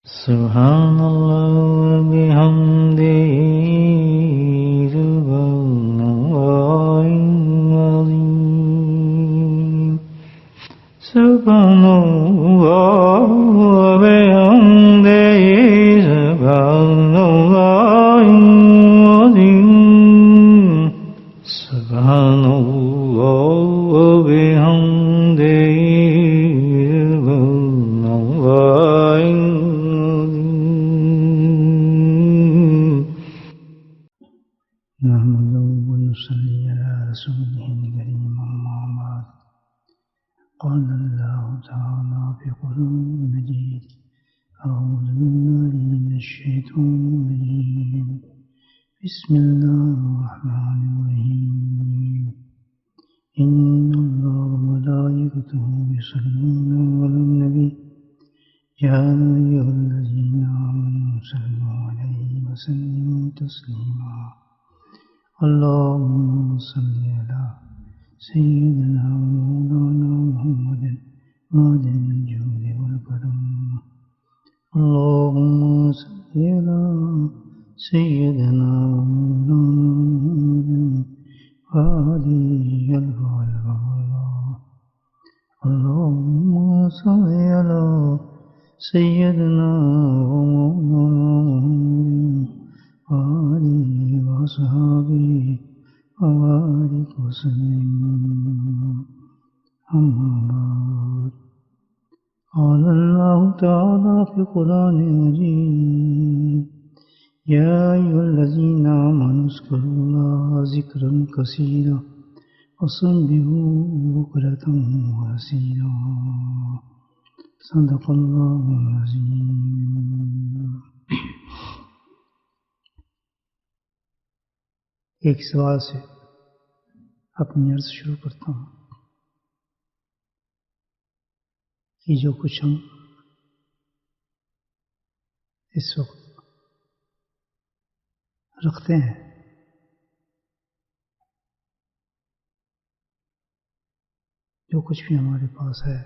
Subhanallah bihamdihi subhanallahil azim. Subhanallah bihamdihi subhanallahil azim. Subhanallah bihamdihi subhanallahil نحمده ونصلي على رسوله الكريم أما بعد قال الله تعالى في قرآن المجيد أعوذ بالله من الشيطان الرجيم بسم الله الرحمن الرحيم إن الله وملائكته يصلون على النبي يا أيها الذين آمنوا صلوا عليه وسلموا تسليما اللهم صل على سيدنا ومولانا محمد معدن الجود والكرم اللهم صل على سيدنا ومولانا محمد وآله الفضل اللهم صل على سيدنا ومولانا محمد وآله وصحبه وبارك وسلم أما بعد قال الله تعالى في القرآن المجيد يا أيها الذين آمنوا اذكروا الله ذكرا كثيرا وسبحوه بكرة وأصيلا صدق الله العظيم. ایک سوال سے اپنی عرض شروع کرتا ہوں کہ جو کچھ ہم اس وقت رکھتے ہیں جو کچھ بھی ہمارے پاس ہے،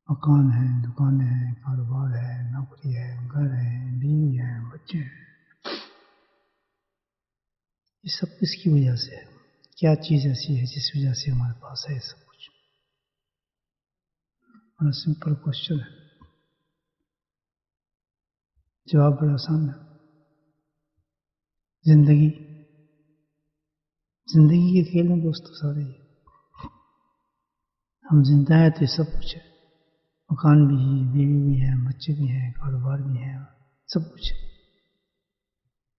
مکان ہے، دکانیں ہیں، کاروبار ہے، نوکری ہے، گھر ہے، بیوی ہے، بچے ہیں، یہ سب کس کی وجہ سے ہے؟ کیا چیز ایسی ہے جس وجہ سے ہمارے پاس ہے سب کچھ؟ بڑا سمپل کوشچن ہے، جواب بڑا آسان ہے. زندگی کے کھیل ہیں دوستو سارے. ہم زندہ ہیں تو یہ سب کچھ ہے، مکان بھی ہے، بیوی بھی ہے، بچے بھی ہیں، کاروبار بھی ہے، سب کچھ ہے.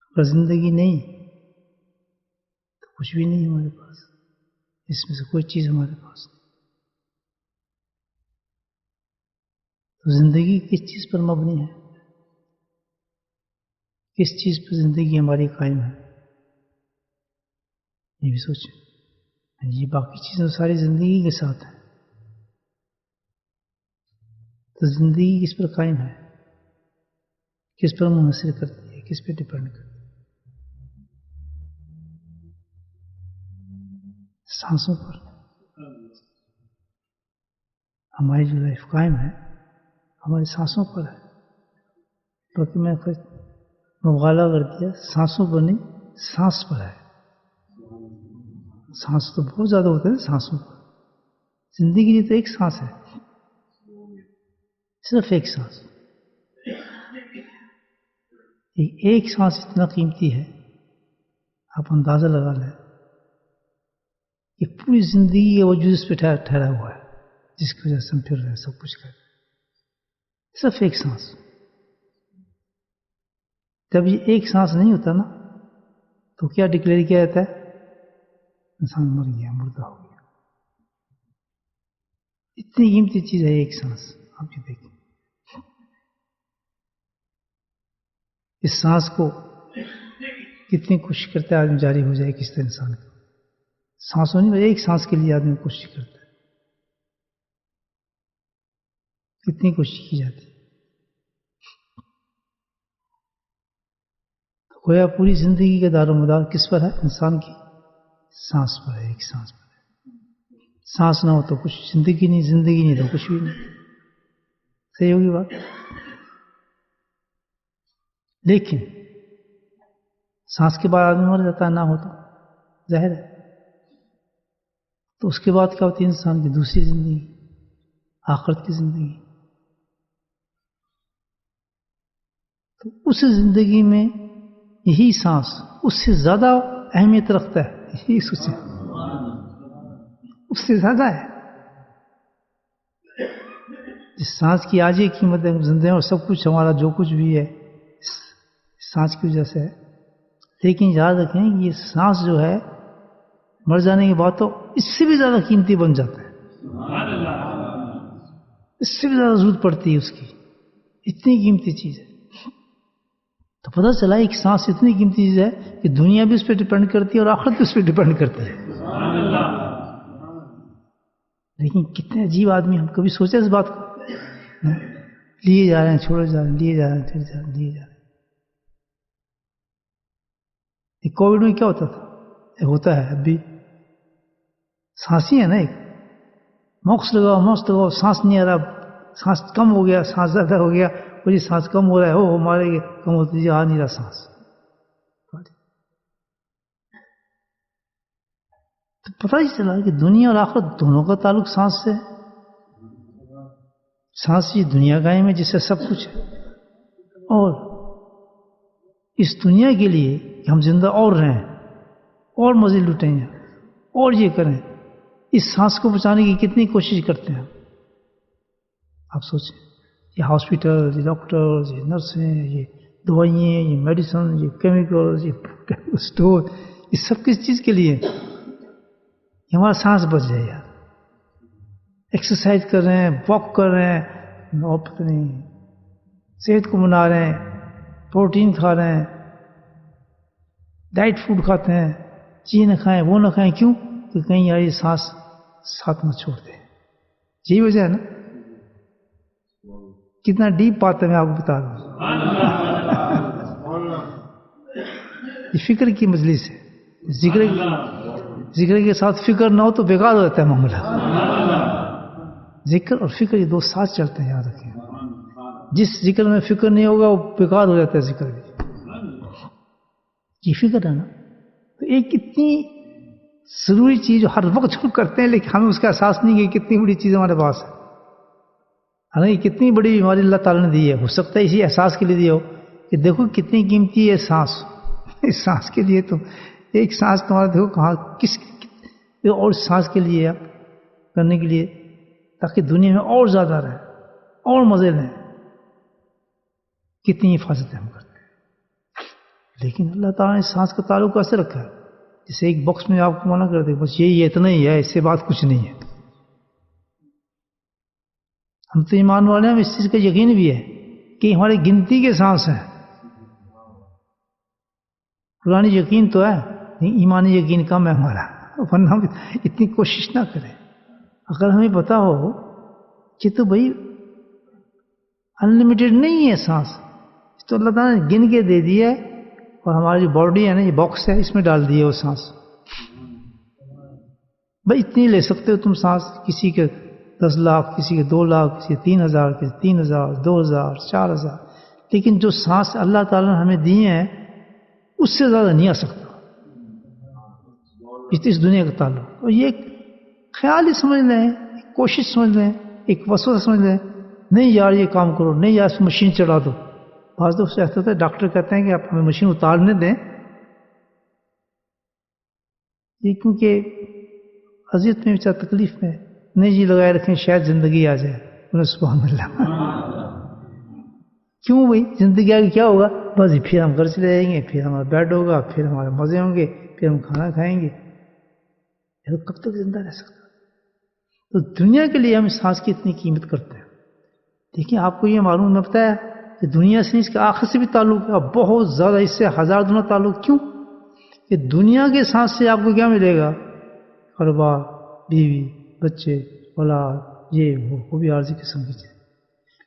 اگر زندگی نہیں تو کچھ بھی نہیں ہمارے پاس، اس میں سے کوئی چیز ہمارے پاس نہیں. تو زندگی کس چیز پر مبنی ہے؟ کس چیز پر زندگی ہماری قائم ہے؟ یہ بھی سوچیں. یہ باقی چیزیں ساری زندگی کے ساتھ ہیں، تو زندگی کس پر قائم ہے؟ کس پر منحصر کرتی ہے؟ کس پہ ڈپینڈ کرتی ہے؟ سانسوں پر. ہماری جو لائف قائم ہے ہماری سانسوں پر ہے. کیونکہ میں مبالغہ کر دیا، سانسوں پر نہیں، سانس پر ہے. سانس تو بہت زیادہ ہوتا ہے سانسوں پر. زندگی تو ایک سانس ہے، صرف ایک سانس. ایک سانس اتنا قیمتی ہے، آپ اندازہ لگا لیں کہ پوری زندگی کا وجود اس پہ ٹھہرا ہوا ہے، جس کی وجہ سے ہم پھر رہے ہیں، سب کچھ کر رہے ہیں. صرف ایک سانس. جب یہ ایک سانس نہیں ہوتا نا تو کیا ڈکلیئر کیا جاتا ہے؟ انسان مر گیا، مردہ ہو گیا. اتنی قیمتی چیز ہے ایک سانس. آپ یہ دیکھیں، اس سانس کو کتنی کوشش کرتا ہے آدمی جاری ہو جائے کس طرح انسان کو. سانسوں نہیں، ایک سانس کے لیے آدمی کوشش کرتا ہے. کتنی کوشش کی جاتی ہے. گویا پوری زندگی کا دار و مدار کس پر ہے؟ انسان کی سانس پر ہے، ایک سانس پر ہے. سانس نہ ہو تو کچھ زندگی نہیں، زندگی نہیں تو کچھ بھی نہیں. صحیح ہوگی بات؟ لیکن سانس کے بعد آدمی مر جاتا ہے، نہ ہو تو ظاہر ہے، تو اس کے بعد کیا ہوتی ہے انسان کی دوسری زندگی، آخرت کی زندگی. تو اس زندگی میں یہی سانس اس سے زیادہ اہمیت رکھتا ہے، یہی سوچیں، اس سے زیادہ ہے. جس سانس کی آج یہ قیمت ہے زندگی اور سب کچھ ہمارا جو کچھ بھی ہے سانس کی وجہ سے ہے. لیکن یاد رکھیں یہ سانس جو ہے مر جانے کے بعد تو اس سے بھی زیادہ قیمتی بن جاتا ہے، اس سے بھی زیادہ ضرورت پڑتی ہے اس کی، اتنی قیمتی چیز ہے. تو پتہ چلا ایک سانس اتنی قیمتی چیز ہے کہ دنیا بھی اس پہ ڈپینڈ کرتی ہے اور آخرت بھی اس پہ ڈپینڈ کرتی ہے. لیکن کتنے عجیب آدمی، ہم کبھی سوچے اس بات کو؟ لیے جا رہے ہیں، چھوڑے جا رہے ہیں، لیے جا رہے ہیں، پھر جا رہے ہیں، لیے جا رہے ہیں. کووڈ میں کیا ہوتا تھا؟ ہوتا ہے اب بھی، سانس ہی ہے نا، ایک ماسک لگاؤ، سانس نہیں آ رہا، سانس کم ہو گیا، سانس زیادہ ہو گیا، اور یہ سانس کم ہو رہا ہے، ہو مارے گے، کم ہوتی ہے، آ نہیں رہا سانس. تو پتہ ہی چلا کہ دنیا اور آخرت دونوں کا تعلق سانس سے ہے. سانس یہ دنیا قائم ہے جس سے سب کچھ ہے، اور اس دنیا کے لیے کہ ہم زندہ اور رہیں اور مزے لوٹیں گے اور یہ کریں، اس سانس کو بچانے کی کتنی کوشش کرتے ہیں. آپ سوچیں، یہ ہاسپٹل، یہ ڈاکٹر، یہ نرسیں، یہ دوائیں، یہ میڈیسن، یہ کیمیکلز، یہ اسٹور، یہ سب کس چیز کے لیے؟ کہ ہمارا سانس بچ جائے یار. ایکسرسائز کر رہے ہیں، واک کر رہے ہیں، اور پتہ نہیں صحت کو بنا رہے ہیں، پروٹین کھا رہے ہیں، ڈائٹ فوڈ کھاتے ہیں، یہ نہ کھائیں وہ نہ کھائیں. کیوں؟ کہ کہیں یار یہ سانس ساتھ نہ چھوڑ دیں. یہی وجہ ہے نا. کتنا ڈیپ بات ہے، میں آپ کو بتا رہا ہوں. یہ فکر کی مجلس ہے. ذکر کے ساتھ فکر نہ ہو تو بیکار ہو جاتا ہے معاملہ. ذکر اور فکر یہ دو ساتھ چلتے ہیں، یاد رکھیں. جس ذکر میں فکر نہیں ہوگا وہ بیکار ہو جاتا ہے ذکر بھی. یہ فکر ہے نا، تو ایک اتنی ضروری چیز جو ہر وقت ہم کرتے ہیں لیکن ہمیں اس کا احساس نہیں کہ کتنی بڑی چیز ہمارے پاس ہے. حالانکہ کتنی بڑی بیماری اللہ تعالیٰ نے دی ہے، ہو سکتا ہے اسی احساس کے لیے دی ہو کہ دیکھو کتنی قیمتی ہے سانس. اس سانس کے لیے تو ایک سانس تمہارا دیکھو کہاں کس اور سانس کے لیے کرنے کے لیے، تاکہ دنیا میں اور زیادہ رہے اور مزے لیں. کتنی حفاظت ہم کرتے ہیں. لیکن اللہ تعالیٰ نے سانس کا تعلق ایسے رکھا ہے جسے ایک باکس میں آپ کو منع کر دے، بس یہی اتنا ہی ہے، اس سے بات کچھ نہیں ہے. ہم تو ایمان والے ہیں، اس چیز کا یقین بھی ہے کہ ہماری گنتی کے سانس ہیں. قرآنی یقین تو ہے، ایمانی یقین کم ہے ہمارا، ورنہ ہم اتنی کوشش نہ کریں. اگر ہمیں پتا ہو کہ تو بھائی انلمیٹڈ نہیں ہے سانس، تو اللہ تعالیٰ نے گن کے دے دی ہے، اور ہماری جو باڈی ہے نا، یہ باکس ہے، اس میں ڈال دی ہے وہ سانس. بھائی اتنی لے سکتے ہو تم سانس، کسی کے 10 لاکھ، کسی کے 2 لاکھ، کسی کے 3,000، کسی 3,000، 2,000، 4,000. لیکن جو سانس اللہ تعالیٰ نے ہمیں دی ہیں اس سے زیادہ نہیں آ سکتا اس دنیا کا تعلق. اور یہ ایک خیال ہی سمجھ لیں، ایک کوشش سمجھ لیں، ایک وسوسہ سمجھ لیں، نہیں یار یہ کام کرو، نہیں یار مشین چلا دو. بعض دفعہ ایسا ہوتا ہے ڈاکٹر کہتے ہیں کہ آپ ہمیں مشین اتارنے دیں، یہ کیونکہ اذیت میں بچہ تکلیف میں، نہیں جی لگائے رکھیں شاید زندگی آ جائے. سبحان اللہ. کیوں بھائی زندگی آگے کیا ہوگا؟ بس پھر ہم گھر چلے جائیں گے، پھر ہمارا بیڈ ہوگا، پھر ہمارے مزے ہوں گے، پھر ہم کھانا کھائیں گے. یہ کب تک زندہ رہ سکتا؟ تو دنیا کے لیے ہم سانس کی اتنی قیمت کرتے ہیں. دیکھیں آپ کو یہ معلوم نہ پتا ہے کہ دنیا سے اس کے آخر سے بھی تعلق ہے، بہت زیادہ، اس سے 1000 گنا تعلق. کیوں؟ کہ دنیا کے سانس سے آپ کو کیا ملے گا؟ کاروبار، بیوی، بچے، اولاد، یہ وہ بھی عارضی قسم کی چیز.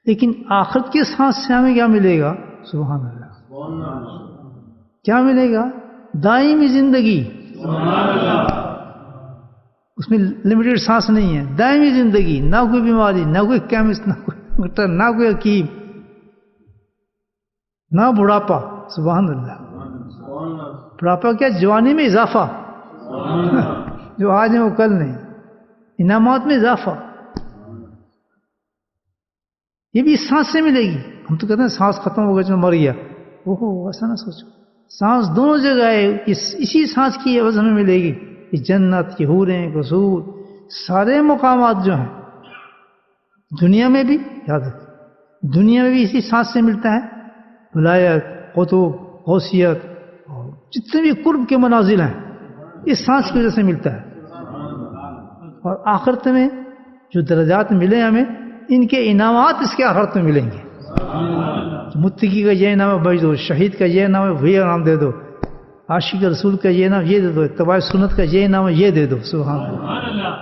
لیکن آخرت کے سانس سے ہمیں کیا ملے گا؟ سبحان اللہ. کیا ملے گا؟ دائمی زندگی. اس میں لمیٹڈ سانس نہیں ہے، دائمی زندگی، نہ کوئی بیماری، نہ کوئی کیمسٹ، نہ کوئی ڈاکٹر، نہ کوئی حکیم. نہ بڑھاپا. سبحان اللہ. بڑھاپا کیا؟ جوانی میں اضافہ. جو آج ہے وہ کل نہیں. انعامات میں اضافہ. یہ بھی اس سانس سے ملے گی. ہم تو کہتے ہیں سانس ختم ہو گیا جو مر گیا. اوہو ایسا نہ سوچو. سانس دونوں جگہ ہے. اسی سانس کی عوض ہمیں ملے گی. یہ جنت، یہ حوریں، قصور، سارے مقامات جو ہیں دنیا میں بھی، یاد رکھیں، دنیا میں بھی اسی سانس سے ملتا ہے. ولایت، قطب، غوثیت اور جتنے بھی قرب کے منازل ہیں اس سانس کی وجہ سے ملتا ہے. اور آخرت میں جو درجات ملے ہمیں، ان کے انعامات اس کے آخرت میں ملیں گے. متقی کا یہ انعام بھیج دو، شہید کا یہ انعام ہے وہی انعام دے دو، عاشق رسول کا یہ انعام یہ دے دو، اتباع سنت کا یہ انعام ہے یہ دے دو. سبحان اللہ.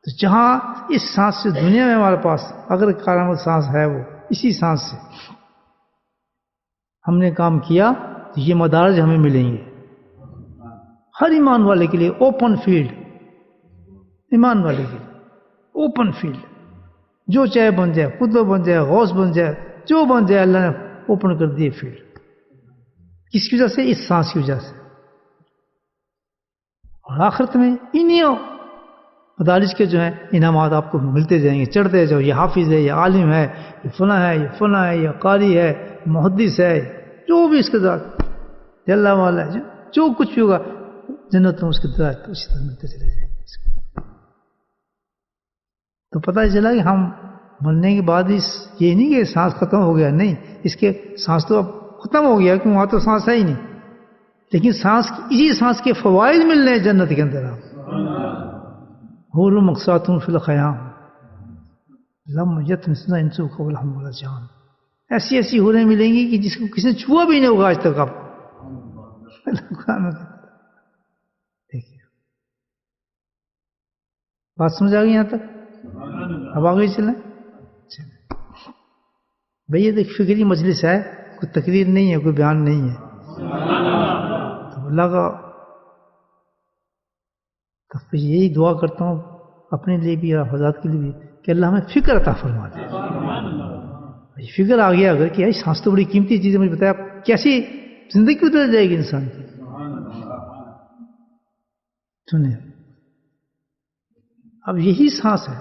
تو جہاں اس سانس سے دنیا میں ہمارے پاس اگر کارآمد سانس ہے، وہ اسی سانس سے ہم نے کام کیا تو یہ مدارج ہمیں ملیں گے. ہر ایمان والے کے لیے اوپن فیلڈ. ایمان والے کے لیے اوپن فیلڈ. جو چاہے بن جائے، قطب بن جائے، غوث بن جائے، جو بن جائے، اللہ نے اوپن کر دیے فیلڈ. کس کی وجہ سے؟ اس سانس کی وجہ سے. اور آخرت میں انہی مدارج کے جو ہیں انعامات آپ کو ملتے جائیں گے. چڑھتے جاؤ. یہ حافظ ہے، یہ عالم ہے، یہ فلاں ہے، یہ فلاں ہے، یہ قاری ہے، محدث ہے، جو بھی اس کے ساتھ اللہ والا ہے، جو کچھ بھی ہوگا جنت میں اس کے درجات اسی طرح ملتے چلے جائیں گے. تو پتہ چلا کہ ہم مرنے کے بعد یہ نہیں کہ سانس ختم ہو گیا، نہیں، اس کے سانس تو اب ختم ہو گیا کیوں وہاں تو سانس ہے ہی نہیں. لیکن سانس، اسی سانس کے فوائد مل رہے ہیں جنت کے اندر. آپ حور مقصاتن فی الخیام لم یطمثن انس قبلہم ولا جان. ایسی ایسی حوریں ملیں گی کہ جس کو کسی نے چھوا بھی نہیں ہوگا آج تک. آپ دیکھیے بات سمجھ آ گئی یہاں تک؟ اب آگے چلیں. بھئی یہ ایک فکری مجلس ہے، کوئی تقریر نہیں ہے، کوئی بیان نہیں ہے. تو اللہ کا تو یہی دعا کرتا ہوں اپنے لیے بھی اور حضرات کے لیے بھی کہ اللہ ہمیں فکر عطا فرما دے. فکر آ گیا اگر کہ سانس تو بڑی قیمتی چیز ہے، مجھے بتایا کیسی زندگی بدل جائے گی انسان کی. سنیں اب یہی سانس ہے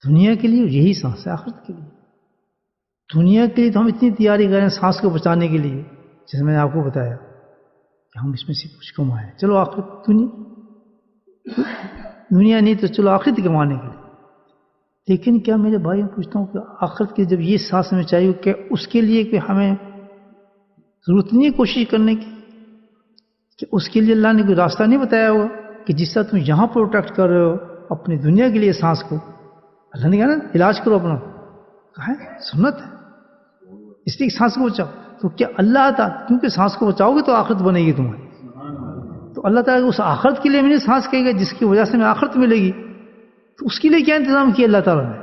دنیا کے لیے، یہی سانس ہے آخرت کے لیے. دنیا کے لیے تو ہم اتنی تیاری کریں سانس کو بچانے کے لیے، جیسے میں نے آپ کو بتایا کہ ہم اس میں سے کچھ کمائیں. چلو آخرت دنیا نہیں تو چلو آخرت کمانے کے لیے. لیکن کیا میرے بھائی میں پوچھتا ہوں کہ آخرت کے جب یہ سانس ہمیں چاہیے کہ اس کے لیے کہ ہمیں ضرورت نہیں ہے کوشش کرنے کی کہ اس کے لیے اللہ نے کوئی راستہ نہیں بتایا ہوگا کہ جس طرح تم یہاں پروٹیکٹ کر رہے ہو اپنی دنیا کے لیے سانس کو، اللہ نے کہا نا علاج کرو اپنا. کہا ہے سنت ہے اس لیے سانس کو بچاؤ. تو کیا اللہ تعالیٰ کیونکہ سانس کو بچاؤ گے تو آخرت بنے گی تمہاری. تو اللہ تعالیٰ اس آخرت کے لیے میں نے سانس کہے گا جس کی وجہ سے میں آخرت ملے گی. تو اس کے لیے کیا انتظام کیا اللہ تعالیٰ نے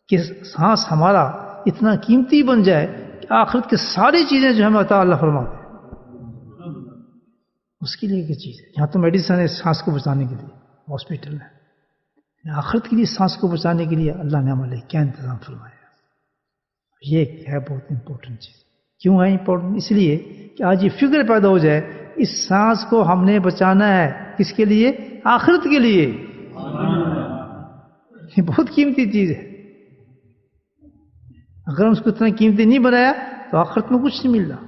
کہ سانس ہمارا اتنا قیمتی بن جائے کہ آخرت کے ساری چیزیں جو ہمیں عطا اللہ فرما دے. اس کے لیے کیا چیز ہے؟ یہاں تو میڈیسن ہے سانس کو بچانے کے لیے، ہاسپٹل ہے. آخرت کے لیے سانس کو بچانے کے لیے اللہ نے ہمارے کیا انتظام فرمایا. یہ ہے بہت امپورٹنٹ چیز. کیوں ہے امپورٹنٹ؟ اس لیے کہ آج یہ فکر پیدا ہو جائے اس سانس کو ہم نے بچانا ہے کس کے لیے؟ آخرت کے لیے. یہ بہت قیمتی چیز ہے. اگر ہم اس کو اتنا قیمتی نہیں بنایا تو آخرت میں کچھ نہیں مل رہا،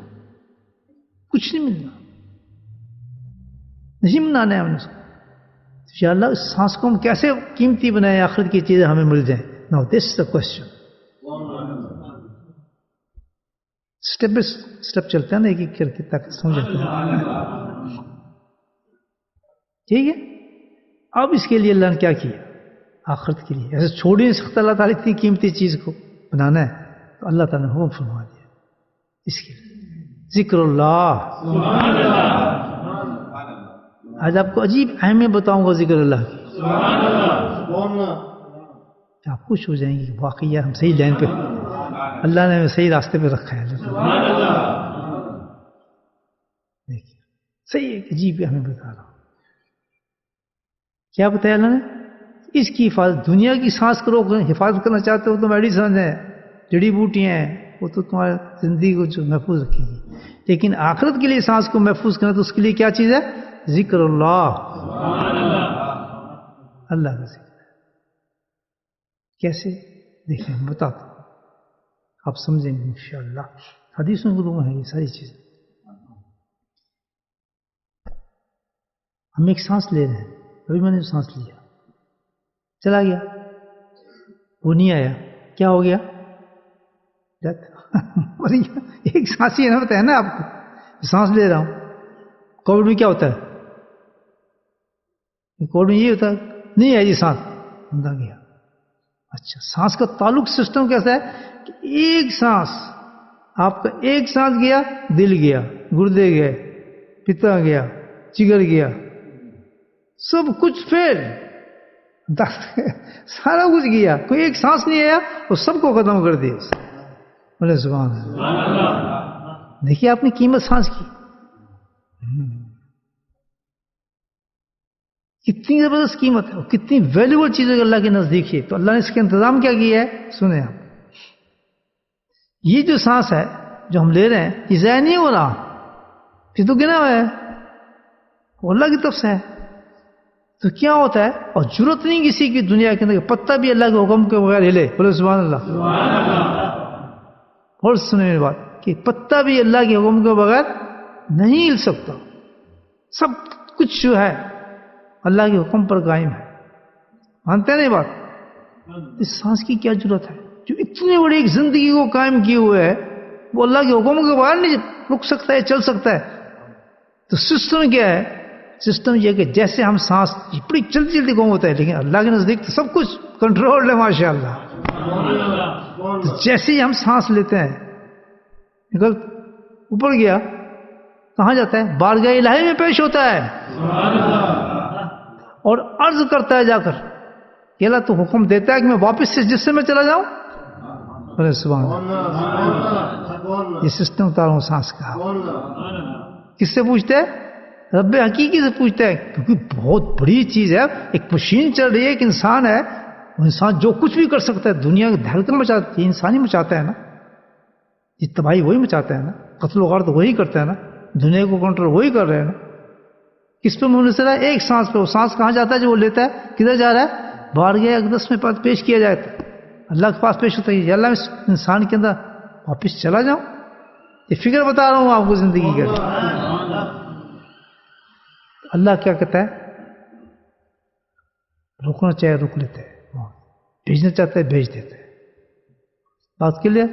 کچھ نہیں مل رہا، نہیں بنانا ہے ہم نے اس کو. انشاءاللہ اس سانس کو ہم کیسے قیمتی بنائیں آخرت کی چیزیں ہمیں مل جائیں. Now this is the question. Step by step چلتے ہیں نا ایک ایک کر کے تک سمجھتے ہیں. ٹھیک ہے. اب اس کے لیے اللہ نے کیا کیا آخرت کے لیے؟ ایسے چھوڑ ہی نہیں سکتا اللہ تعالیٰ اتنی قیمتی چیز کو بنانا ہے. تو اللہ تعالیٰ نے حکم فرما دیا اس کے لیے ذکر اللہ. آج آپ کو عجیب اہمیت بتاؤں گا ذکر اللہ کی. آپ خوش ہو جائیں گے کہ واقعی ہم صحیح لائن پہ، اللہ نے ہمیں صحیح راستے پہ رکھا ہے. دیکھیے صحیح ایک عجیب ہمیں بتا رہا ہوں. کیا بتایا اللہ نے؟ اس کی حفاظت، دنیا کی سانس کو روک حفاظت کرنا چاہتے ہو تو میڈیسن ہے، جڑی بوٹیاں ہیں وہ تو تمہاری زندگی کو جو محفوظ رکھیں گی، لیکن آخرت کے لیے سانس کو محفوظ کرنا تو اس کے لیے کیا چیز ہے؟ ذکر اللہ، اللہ کا ذکر۔ کیسے؟ دیکھیں بتاتا ہوں، آپ سمجھیں گے انشاءاللہ، حدیثوں کے روم ہے یہ ساری چیزیں۔ ہم ایک سانس لے رہے ہیں، ابھی میں نے سانس لیا، چلا گیا، وہ نہیں آیا، کیا ہو گیا؟ ایک سانس ہی ہوتا ہے نا، آپ کو سانس لے رہا ہوں۔ کووڈ میں کیا ہوتا ہے؟ کووڈ میں یہ ہوتا ہے نہیں ہے یہ سانس، بندہ گیا۔ اچھا، سانس کا تعلق سسٹم کیسا ہے کہ ایک سانس، آپ کا ایک سانس گیا، دل گیا، گردے گئے، پتا گیا، جگر گیا، سب کچھ فیل، سارا کچھ گیا، کوئی ایک سانس نہیں آیا، وہ سب کو ختم کر دیا۔ بولے سبحان اللہ۔ دیکھیے آپ نے قیمت سانس کی کتنی زبردست قیمت ہے، اور کتنی ویلیبل چیز ہے اللہ کے نزدیک ہے۔ تو اللہ نے اس کا انتظام کیا کیا ہے؟ سنیں آپ، یہ جو سانس ہے جو ہم لے رہے ہیں یہ ضائع نہیں ہو رہا، یہ تو گنا ہوا ہے، وہ اللہ کی طرف سے ہے۔ تو کیا ہوتا ہے؟ اور ضرورت نہیں کسی کی دنیا کے اندر پتہ بھی اللہ کے حکم کے بغیر ہلے، بولے سبحان اللہ۔ اور سنیں میری بات کہ پتہ بھی اللہ کے حکم کے بغیر نہیں ہل سکتا، سب کچھ جو ہے اللہ کے حکم پر قائم ہے، مانتے ہیں نا یہ بات؟ اس سانس کی کیا ضرورت ہے جو اتنی بڑی ایک زندگی کو قائم کیے ہوئے ہے، وہ اللہ کے حکم کے بغیر نہیں رک سکتا ہے، چل سکتا ہے۔ تو سسٹم کیا ہے؟ سسٹم یہ کہ جیسے ہم سانس بڑی جلدی جلدی گم ہوتا ہے، لیکن اللہ کے نزدیک تو سب کچھ کنٹرول ہے ماشاء اللہ۔ تو جیسے ہی ہم سانس لیتے ہیں نکل اوپر گیا، کہاں جاتا ہے؟ بارگاہ الہی میں پیش ہوتا ہے اور عرض کرتا ہے جا کر کہ اللہ تو حکم دیتا ہے کہ میں واپس سے جسم میں چلا جاؤں، بولے سبحان اللہ۔ یہ سسٹم اتارا ہوں سانس کا۔ کس سے پوچھتے ہیں؟ رب حقیقی سے پوچھتے ہیں، کیونکہ بہت بڑی چیز ہے، ایک مشین چل رہی ہے، ایک انسان ہے، وہ انسان جو کچھ بھی کر سکتا ہے، دنیا کی دھڑکن مچاتی ہے، انسان ہی مچاتا ہے نا، یہ تباہی وہی مچاتا ہے نا، قتل و غارت وہی کرتا ہے نا، دنیا کو کنٹرول وہی کر رہے ہیں نا۔ کس پہ منحصر ہے؟ ایک سانس پہ۔ وہ سانس کہاں جاتا ہے جو وہ لیتا ہے؟ کدھر جا رہا ہے؟ بارگاہ اقدس میں پیش کیا جائے، اللہ کے پاس پیش ہوتا ہے، یا اللہ اس انسان کے اندر واپس چلا جاؤں۔ یہ فکر بتا رہا ہوں آپ کو زندگی کا۔ اللہ کیا کہتا ہے؟ روکنا چاہے روک لیتے ہیں، بھیجنا چاہتے ہیں بھیج دیتے ہیں۔ بات کلیئر؟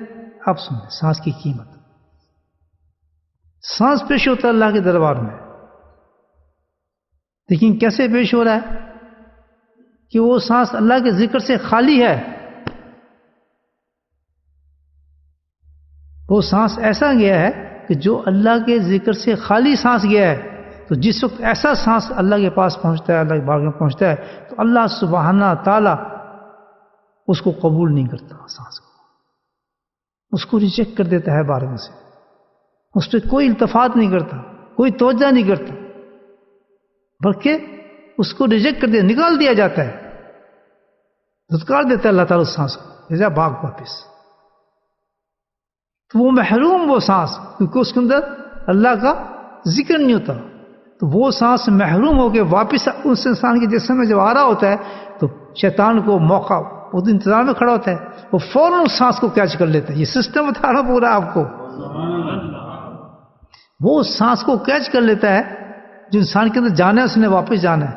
آپ سنیں سانس کی قیمت۔ سانس پیش ہوتا ہے اللہ کے دربار میں، لیکن کیسے پیش ہو رہا ہے؟ کہ وہ سانس اللہ کے ذکر سے خالی ہے، وہ سانس ایسا گیا ہے کہ جو اللہ کے ذکر سے خالی سانس گیا ہے، تو جس وقت ایسا سانس اللہ کے پاس پہنچتا ہے، اللہ کے بارگاہ میں پہنچتا ہے، تو اللہ سبحانہ تعالی اس کو قبول نہیں کرتا، سانس کو اس کو ریجیکٹ کر دیتا ہے بارگاہ سے، اس پہ کوئی التفات نہیں کرتا، کوئی توجہ نہیں کرتا، بلکہ اس کو ریجیکٹ کر دیا، نکال دیا جاتا ہے، دھتکار دیتا ہے اللہ تعالیٰ اس سانس کو، جیسا بھاگ واپس۔ تو وہ محروم وہ سانس، کیونکہ اس کے اندر اللہ کا ذکر نہیں ہوتا، تو وہ سانس محروم ہو کے واپس اس انسان کے جسم میں جب آ رہا ہوتا ہے تو شیطان کو موقع، وہ تو انتظار میں کھڑا ہوتا ہے، وہ فوراً اس سانس کو کیچ کر لیتا ہے۔ یہ سسٹم بتا رہا پورا آپ کو، وہ اس سانس کو کیچ کر لیتا ہے جو انسان کے اندر جانا ہے، اس نے واپس جانا ہے،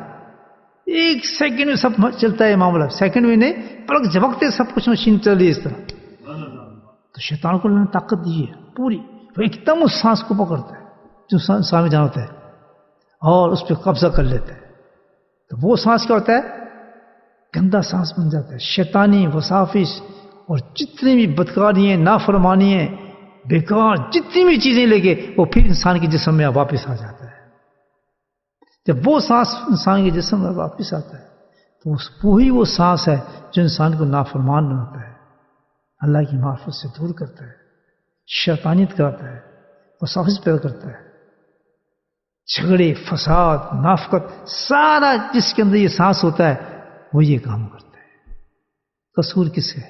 ایک سیکنڈ میں سب چلتا ہے معاملہ، سیکنڈ میں نہیں، پلک جھپکتے سب کچھ مشین چل رہی ہے اس طرح۔ تو شیطان کو اللہ نے طاقت دی ہے پوری، وہ ایک دم اس سانس کو پکڑتا ہے جو سانس میں جانا ہوتا ہے اور اس پہ قبضہ کر لیتا ہے۔ تو وہ سانس کیا ہوتا ہے؟ گندا سانس بن جاتا ہے، شیطانی وسافش اور جتنی بھی بدکاری ہیں، نافرمانی ہیں، بیکار جتنی بھی چیزیں لے کے وہ پھر انسان کے جسم میں واپس آ جاتا ہے۔ جب وہ سانس انسان کے جسم میں واپس آتا ہے تو وہی وہ سانس ہے جو انسان کو نافرمان بناتا ہے، اللہ کی معرفت سے دور کرتا ہے، شیطانیت کراتا ہے، وساوس پیدا کرتا ہے، جھگڑے، فساد، منافقت، سارا جس کے اندر یہ سانس ہوتا ہے وہ یہ کام کرتا ہے۔ قصور کس کا ہے؟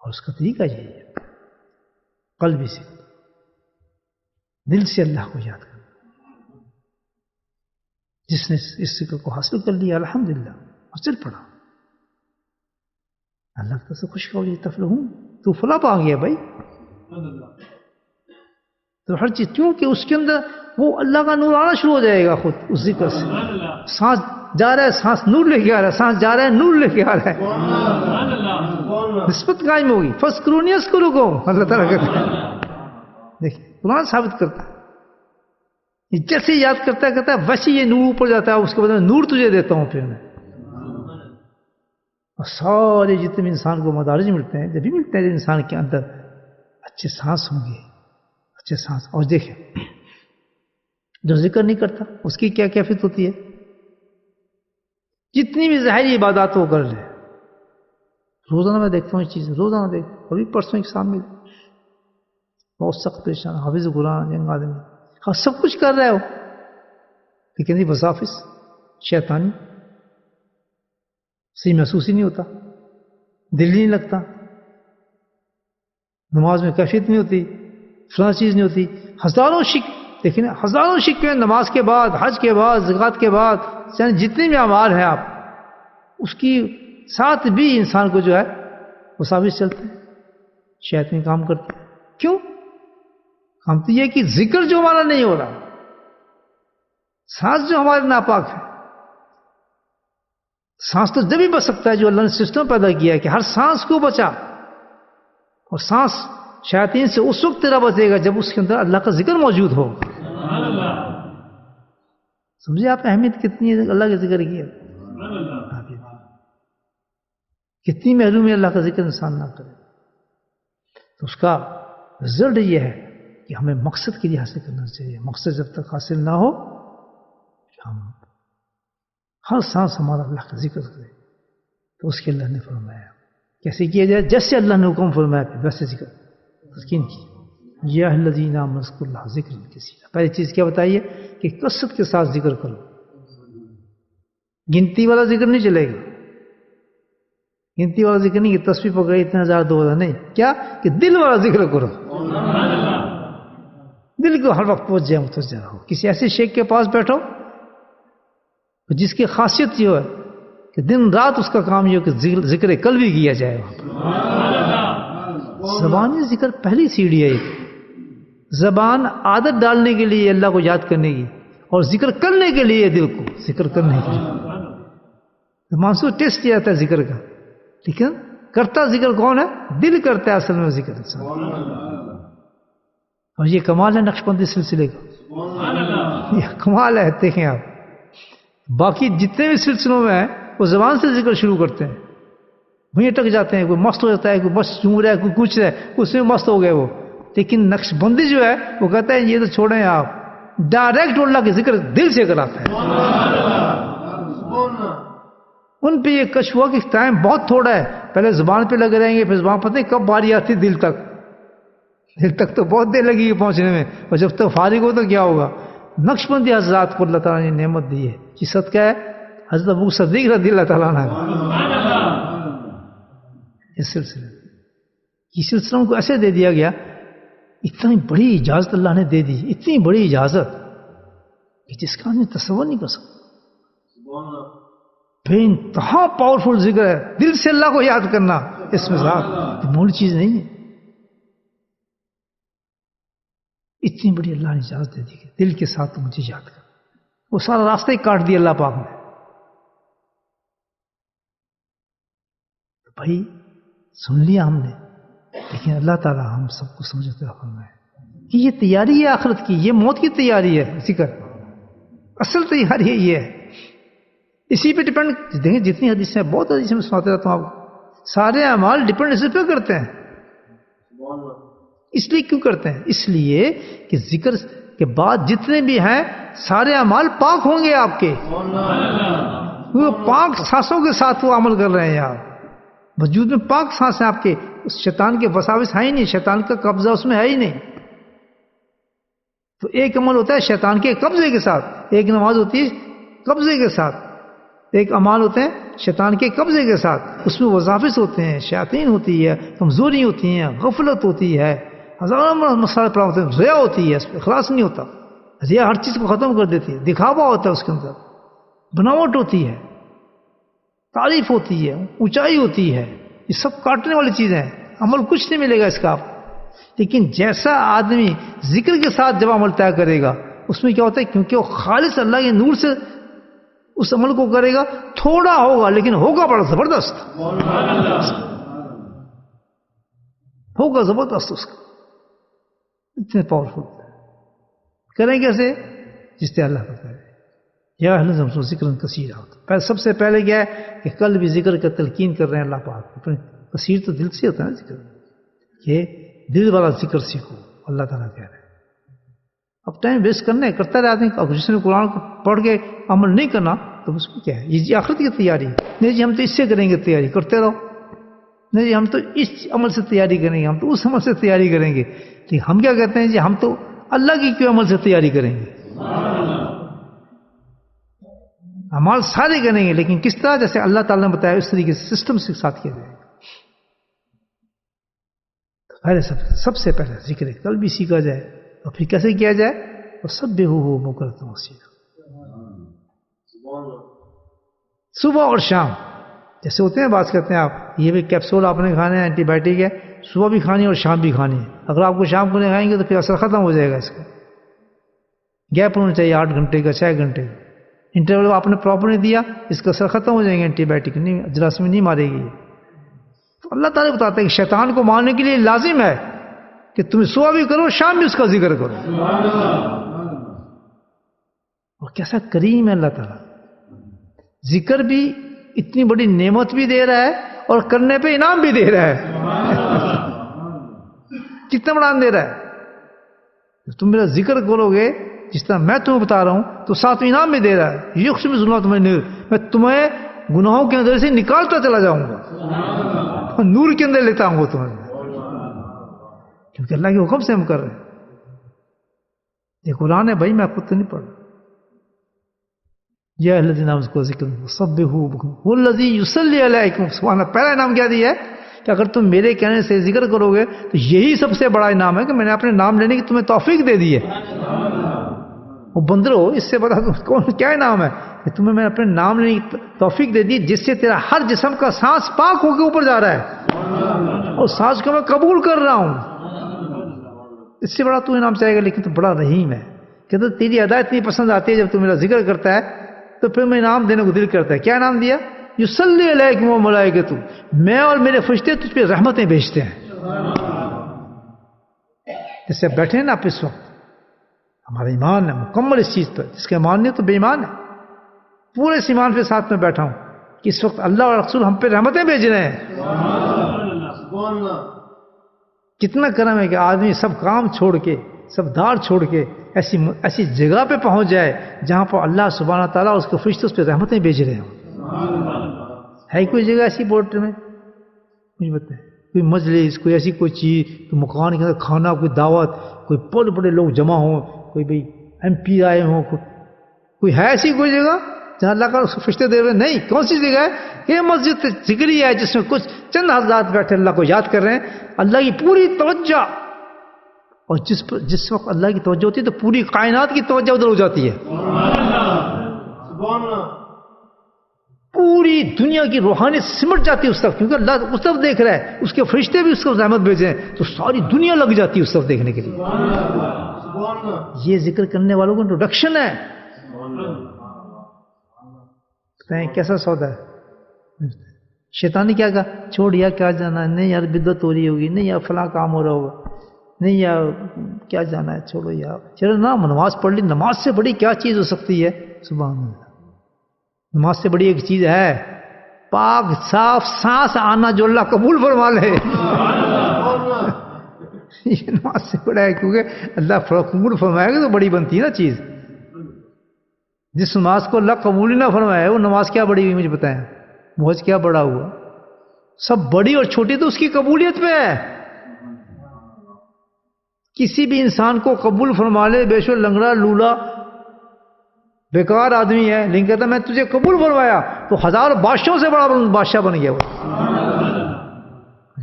اور اس کا طریقہ یہی ہے، قلبی سے، دل سے اللہ کو یاد کرنا. جس نے اس ذکر کو حاصل کر لیا الحمدللہ اور چل پڑا، اللہ تعالیٰ سے خوش ہو جی تفلحون، تو فلاں پا گیا بھائی. تو ہر چیز، کیونکہ اس کے اندر وہ اللہ کا نور آنا شروع ہو جائے گا خود اس ذکر سے. سانس جا رہا ہے، سانس نور لے کے آ رہا ہے، سانس جا رہا ہے، نور لے کے آ رہا ہے، نسبت قائم ہوگی. فَاذْكُرُونِی أَذْكُرْكُمْ، اللہ تعالیٰ کہتا ہے. دیکھیں قرآن ثابت کرتا ہے، جیسے یاد کرتا ہے ویسے یہ نور اوپر جاتا ہے، اس کے بعد میں نور تجھے دیتا ہوں پھر میں. اور سارے جتنے بھی انسان کو مدارج ملتے ہیں، جب بھی ملتے ہیں انسان کے اندر اچھے سانس ہوں گے، اچھے سانس. اور دیکھیں جو ذکر نہیں کرتا اس کی کیا کیفیت ہوتی ہے؟ جتنی بھی ظاہری عبادات وہ کر لے، روزانہ میں دیکھتا ہوں یہ چیز، روزانہ دیکھتا ہوں. ابھی پرسوں ایک سامنے بہت سخت پریشان، حافظ قرآن جنگ آدمی، ہاں سب کچھ کر رہا ہے وہ، لیکن یہ وظافس شیطانی، صحیح محسوس ہی نہیں ہوتا، دل نہیں لگتا، نماز میں کیفیت نہیں ہوتی، فلاں چیز نہیں ہوتی. ہزاروں دیکھیں ہزاروں شکوے نماز کے بعد، حج کے بعد، زکوٰۃ کے بعد، جتنے بھی اعمال ہیں آپ اس کی ساتھ بھی انسان کو جو ہے وہ ثابت چلتے ہیں، شیطانی کام کرتے ہیں. کیوں کام؟ تو یہ کہ ذکر جو ہمارا نہیں ہو رہا، سانس جو ہمارے ناپاک ہے. سانس تو جب ہی بچ سکتا ہے جو اللہ نے سسٹم پیدا کیا ہے کہ ہر سانس کو بچا، اور سانس شیاطین سے اس وقت تیرا بچے گا جب اس کے اندر اللہ کا ذکر موجود ہو. سمجھے آپ اہمیت کتنی ہے اللہ کے ذکر کی ہے، کتنی محروم ہے اللہ کا ذکر انسان نہ کرے. تو اس کا رزلٹ یہ ہے کہ ہمیں مقصد کے لیے حاصل کرنا چاہیے. مقصد جب تک حاصل نہ ہو ہم ہر سانس ہمارا اللہ کا ذکر کرے. تو اس کے اللہ نے فرمایا کیسے کیا جائے؟ جیسے اللہ نے حکم فرمایا تھا ویسے ذکر تسکین کی. یا الذین آمنوا اذکروا اللہ ذکرا کثیرا. پہلی چیز کیا بتائیے کہ کثرت کے ساتھ ذکر کرو. گنتی والا ذکر نہیں چلے گا، گنتی والا ذکر نہیں کہ تسبیح پکڑی اتنا 1000 نہیں، کیا کہ دل والا ذکر کرو. دل کو ہر وقت توجہ متوجہ رہو. کسی ایسے شیخ کے پاس بیٹھو جس کی خاصیت یہ ہے کہ دن رات اس کا کام یہ ہو کہ ذکر قلبی کیا جائے. زبانی ذکر پہلی سیڑھی ہے. زبان عادت ڈالنے کے لیے اللہ کو یاد کرنے کی، اور ذکر کرنے کے لیے دل کو ذکر کرنے کے لیے. مانسو ٹیسٹ کیا جاتا ہے ذکر کا، لیکن کرتا ذکر کون ہے؟ دل کرتا ہے اصل میں ذکر انسان. اور یہ کمال ہے نقشبندی سلسلے کا، یہ کمال ہے. دیکھیں آپ باقی جتنے بھی سلسلوں میں ہیں وہ زبان سے ذکر شروع کرتے ہیں، وہیں اٹک جاتے ہیں. کوئی مست ہو جاتا ہے، کوئی بس چوم رہا ہے، کوئی کچھ رہا ہے، اس میں مست ہو گئے وہ. لیکن نقش بندی جو ہے وہ کہتا ہے یہ تو چھوڑیں آپ، ڈائریکٹ اللہ کے ذکر دل سے کراتا ہے. ان پہ یہ کش ہوا کہ ٹائم بہت تھوڑا ہے، پہلے زبان پہ لگے رہیں گے، پھر زبان پتہ نہیں کب باری آتی دل تک. دل تک تو بہت دیر لگے گی پہنچنے میں، اور جب تک فارغ ہو تو کیا ہوگا. نقش بندی حضرات کو اللہ تعالیٰ نے نعمت دی ہے. یہ صدقہ ہے حضرت ابو صدیق رضی اللہ تعالیٰ عنہ. اس سلسلہ کو ایسے دے دیا گیا، اتنی بڑی اجازت اللہ نے دے دی، اتنی بڑی اجازت کہ جس کا آدمی تصور نہیں کر سکتا. بے انتہا پاورفل ذکر ہے، دل سے اللہ کو یاد کرنا. اس میں ذات معمولی چیز نہیں ہے. اتنی بڑی اللہ نے اجازت دے دی کہ دل کے ساتھ تو مجھے یاد کر. وہ سارا راستہ ہی کاٹ دیا اللہ پاک نے. بھائی سن لیا ہم نے، لیکن اللہ تعالیٰ ہم سب کو سمجھتے فرمائے کہ یہ تیاری ہے آخرت کی، یہ موت کی تیاری ہے. ذکر اصل تیاری ہے یہ ہے. اسی پہ ڈپینڈ. دیکھیں جتنی حدیثیں، بہت حدیثیں میں سناتے رہتا ہوں آپ کو، سارے اعمال ڈپینڈ اسی پہ کرتے ہیں. اس لیے کیوں کرتے ہیں؟ اس لیے کہ ذکر کے بعد جتنے بھی ہیں سارے اعمال پاک ہوں گے آپ کے. وہ پاک سانسوں کے ساتھ وہ عمل کر رہے ہیں آپ. وجود میں پاک سانس ہیں آپ کے. شیطان کے وساوس ہے ہی نہیں، شیطان کا قبضہ اس میں ہے ہی نہیں. تو ایک عمل ہوتا ہے شیطان کے قبضے کے ساتھ، ایک نماز ہوتی ہے قبضے کے ساتھ. ایک اعمال ہوتے ہیں شیطان کے قبضے کے ساتھ, اس میں وظافس ہوتے ہیں, شیاطین ہوتی ہے, کمزوری ہوتی ہیں, غفلت ہوتی ہے, ہزاروں مسائل پڑا ہوتے ہیں, ریا ہوتی ہے, اس پہ اخلاص نہیں ہوتا. ریا ہر چیز کو ختم کر دیتی ہے, دکھاوا ہوتا ہے اس کے اندر, بناوٹ ہوتی ہے, تعریف ہوتی ہے, اونچائی ہوتی ہے, یہ سب کاٹنے والی چیزیں ہیں. عمل کچھ نہیں ملے گا اس کا آپ. لیکن جیسا آدمی ذکر کے ساتھ جب عمل طے کرے گا, اس میں کیا ہوتا ہے, کیونکہ وہ خالص اللہ کے نور سے اس عمل کو کرے گا, تھوڑا ہوگا لیکن ہوگا بڑا زبردست, ہوگا زبردست اس کا, اتنے پاورفل. کریں کیسے؟ جس سے اللہ کرتا ہے. یا اہل ذکر کثیر ہوتا. سب سے پہلے کیا ہے کہ کل بھی ذکر کا تلقین کر رہے ہیں اللہ پاک. کثیر تو دل سے ہوتا ہے نا ذکر, یہ دل والا ذکر سیکھو, اللہ تعالیٰ کہہ رہے ہیں. اب ٹائم ویسٹ کرنے کرتا رہتے ہیں. اب جس نے قرآن کو پڑھ کے عمل نہیں کرنا تو اس میں کیا ہے, یہ جی آخرت کی تیاری. نہیں جی ہم تو اس سے کریں گے تیاری, کرتے رہو. نہیں جی ہم تو اس عمل سے تیاری کریں گے, ہم تو اس عمل سے تیاری کریں گے. لیکن ہم کیا کہتے ہیں جی ہم تو اللہ کی کیوں عمل سے تیاری کریں گے, عمل سارے کریں گے لیکن کس طرح, جیسے اللہ تعالیٰ نے بتایا اس طریقے سے سسٹم سے ساتھ کیا جائے گا. پہلے سب سے پہلے ذکر کل بھی سیکھا جائے, اور پھر کیسے کیا جائے, اور سب بے ہو مکرتا ہوں سیکھا. صبح اور شام جیسے ہوتے ہیں, بات کرتے ہیں آپ یہ بھی کیپسول آپ نے کھانے ہیں, اینٹی بائیوٹک ہے, صبح بھی کھانی ہے اور شام بھی کھانی ہے. اگر آپ کو شام کو نہیں کھائیں گے تو پھر اثر ختم ہو جائے گا. اس کا گیپ ہونا چاہیے 8 گھنٹے کا 6 گھنٹے کا انٹرول. آپ نے پراپر نہیں دیا, اس کا اثر ختم ہو جائیں گے. اینٹی بائیوٹک نہیں, جراثیم نہیں مارے گی. تو اللہ تعالیٰ بتاتا ہے کہ شیطان کو مارنے کے لیے لازم ہے کہ تم صبح بھی کرو شام بھی اس کا ذکر کرو. اور کیسا کریم ہے اللہ تعالیٰ, ذکر بھی اتنی بڑی نعمت بھی دے رہا ہے اور کرنے پہ انعام بھی دے رہا ہے. کتنا بڑا دے رہا ہے. تم میرا ذکر کرو گے جس طرح میں تمہیں بتا رہا ہوں تو ساتھ انعام بھی دے رہا ہے. یقسم ظلمات میں تمہیں گناہوں کے اندر سے نکالتا چلا جاؤں گا, نور کے اندر لیتا ہوں تمہیں, کیونکہ اللہ کے حکم سے ہم کر رہے ہیں. یہ قرآن ہے بھائی, میں خود تو نہیں پڑھ رہا. یا الذین آمنوا کو ذکر سبحوا والذی یصلی علیکم سبحانہ. پہلا انعام کیا دیا ہے کہ اگر تم میرے کہنے سے ذکر کرو گے تو یہی سب سے بڑا انعام ہے کہ میں نے اپنے نام لینے کی تمہیں توفیق دے دی ہے. وہ بندرو, اس سے بڑا کون کیا انعام ہے کہ تمہیں میں اپنے نام لینے کی توفیق دے دی, جس سے تیرا ہر جسم کا سانس پاک ہو کے اوپر جا رہا ہے اور سانس کو میں قبول کر رہا ہوں. اس سے بڑا تو انعام چاہے گا. لیکن تو بڑا رحیم ہے کہ تو تیری ادا اتنی پسند آتی ہے جب تو میرا ذکر کرتا ہے تو پھر میں انعام دینے کو دل کرتا ہے. کیا انعام دیا؟ یصلی علیکم وملائکۃ, میں اور میرے فرشتے تجھ پہ رحمتیں بھیجتے ہیں. جیسے بیٹھے ہیں نا آپ اس وقت, ہمارا ایمان ہے مکمل اس چیز پر. جس کا ایمان نہیں تو بے ایمان ہے. پورے اس ایمان کے ساتھ میں بیٹھا ہوں کہ اس وقت اللہ اور رسول ہم پہ رحمتیں بھیج رہے ہیں. کتنا کرم ہے کہ آدمی سب کام چھوڑ کے, سب دار چھوڑ کے ایسی جگہ پہ پہنچ جائے جہاں پر اللہ سبحانہ تعالیٰ اس کے فرشتے اس پہ رحمتیں بھیج رہے ہوں. ہے کوئی جگہ ایسی بورڈ میں؟ مجھے بتائیں, کوئی مجلس, کوئی ایسی کوئی چیز, کوئی مکان کے اندر کھانا, کوئی دعوت, کوئی بڑے بڑے لوگ جمع ہوں, کوئی بھائی MP آئے ہوں, کوئی ہے ایسی کوئی جگہ جہاں اللہ کا فرشتے دے رہے ہیں؟ نہیں. کون سی جگہ ہے؟ یہ مسجد ذکری ہے جس میں کچھ چند حضرات بیٹھے اللہ کو یاد کر رہے ہیں. اللہ کی پوری توجہ, اور جس وقت اللہ کی توجہ ہوتی ہے تو پوری کائنات کی توجہ ادھر ہو جاتی ہے. پوری دنیا کی روحانیت سمٹ جاتی ہے اس طرف, کیونکہ اللہ اس طرف دیکھ رہا ہے, اس کے فرشتے بھی اس کو رحمت بھیجے ہیں, تو ساری دنیا لگ جاتی ہے اس طرف دیکھنے کے لیے. یہ ذکر کرنے والوں کو انٹروڈکشن ہے. کیسا سودا ہے. شیطان نے کیا کہا, چھوڑ یار کیا جانا ہے, نہیں یار بدعت ہو رہی ہوگی, نہیں یار فلاں کام ہو رہا ہوگا, نہیں یار کیا جانا ہے, چھوڑو یار. چلو نا نماز پڑھ لی, نماز سے بڑی کیا چیز ہو سکتی ہے. سبحان اللہ, نماز سے بڑی ایک چیز ہے پاک صاف سانس آنا جو اللہ قبول فرما لے. یہ نماز سے بڑا ہے, کیونکہ اللہ قبول فرمائے گا تو بڑی بنتی ہے نا چیز. جس نماز کو اللہ قبول ہی نہ فرمائے وہ نماز کیا بڑی ہوئی, مجھے بتائیں موج کیا بڑا ہوا. سب بڑی اور چھوٹی تو اس کی قبولیت پہ ہے. کسی بھی انسان کو قبول فرما لے, بے شک لنگڑا لولا بیکار آدمی ہے لیکن کہتا میں تجھے قبول فرمایا تو 1000 بادشاہوں سے بڑا بادشاہ بن گیا وہ.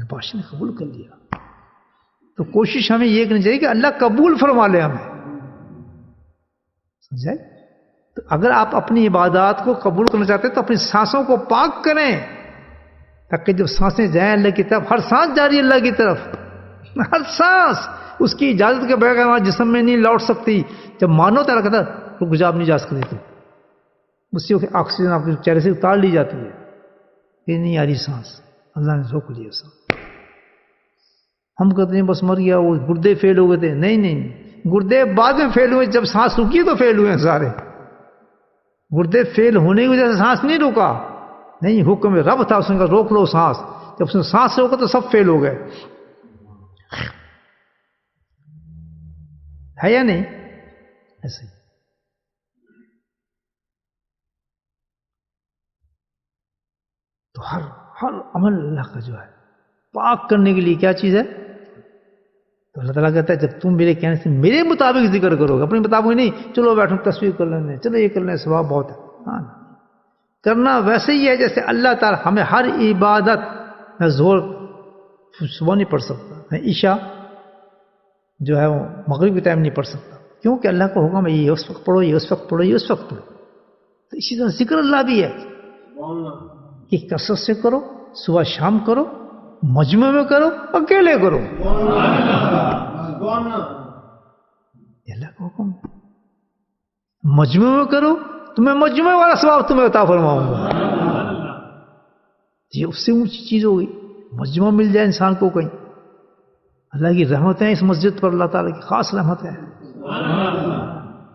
بادشاہ نے قبول کر لیا. تو کوشش ہمیں یہ کرنی چاہیے کہ اللہ قبول فرما لے ہمیں. سمجھائے؟ تو اگر آپ اپنی عبادات کو قبول کرنا چاہتے ہیں تو اپنی سانسوں کو پاک کریں تاکہ جب سانسیں جائیں اللہ کی طرف، ہر سانس جاری اللہ کی طرف، ہر سانس اس کی اجازت کے بغیر ہمارے جسم میں نہیں لوٹ سکتی. جب مانو تو اللہ کہتا ہے رک جا نہیں جا سکتی تو اس سے آکسیجن آپ کے چہرے سے اتار لی جاتی ہے. یہ نہیں آ رہی سانس، اللہ نے روک لیا سانس. ہم کہتے ہیں بس مر گیا وہ گردے فیل ہو گئے تھے. نہیں، گردے بعد میں فیل ہوئے، جب سانس رکی تو فیل ہوئے ہیں سارے. گردے فیل ہونے کی وجہ سے سانس نہیں رکا، نہیں، حکم رب تھا، اس نے کہا روک لو سانس. جب اس نے سانس روکا تو سب فیل ہو گئے. ہے یا نہیں؟ ایسے ہی. تو ہر عمل اللہ کا جو ہے پاک کرنے کے لیے کیا چیز ہے؟ تو اللہ تعالیٰ کہتا ہے جب تم میرے کہنے سے میرے مطابق ذکر کرو گے، اپنے مطابق نہیں چلو بیٹھو تصویر کر لینے، چلو یہ کر لیں ثواب بہت ہے. ہاں کرنا ویسے ہی ہے جیسے اللہ تعالیٰ ہمیں ہر عبادت میں زور صبح نہیں پڑھ سکتا، میں عشاء جو ہے وہ مغرب کے ٹائم نہیں پڑھ سکتا، کیونکہ اللہ کا حکم ہے یہ اس وقت پڑھو، یہ اس وقت پڑھو، یہ اس وقت پڑھو. تو اسی طرح ذکر اللہ بھی ہے کہ کثرت سے کرو، صبح شام کرو، مجمع میں کرو، اکیلے کرو. یہ اللہ کا حکم ہے. مجمع میں کرو، تمہیں مجمع والا ثواب تمہیں عطا فرماؤں گا. یہ اس سے اونچی چیز ہوگی، مجمع مل جائے انسان کو کہیں. اللہ کی رحمتیں اس مسجد پر، اللہ تعالیٰ کی خاص رحمتیں ہیں.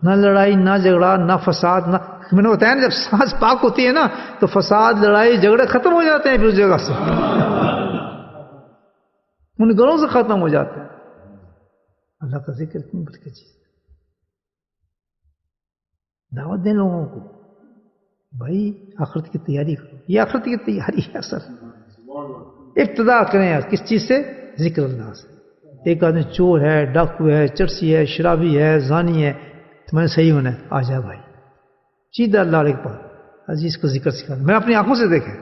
نہ لڑائی، نہ جھگڑا، نہ فساد. نہ میں نے بتایا نا جب سانس پاک ہوتی ہے نا تو فساد، لڑائی جھگڑے ختم ہو جاتے ہیں پھر اس جگہ سے، ان گھروں سے ختم ہو جاتے ہیں. اللہ کا ذکر اتنی بڑی چیز. دعوت دیں لوگوں کو بھائی آخرت کی تیاری کرو. یہ آخرت کی تیاری ہے اصل. ابتدا کریں کس چیز سے؟ ذکر اللہ سے. ایک آدمی چور ہے، ڈاکو ہے، چرسی ہے، شرابی ہے، زانی ہے، تو میں نے صحیح ہونا ہے، آ جا بھائی سیدھا اللہ علیہ کے پاس عزیز کو ذکر سکھا. میں اپنی آنکھوں سے دیکھے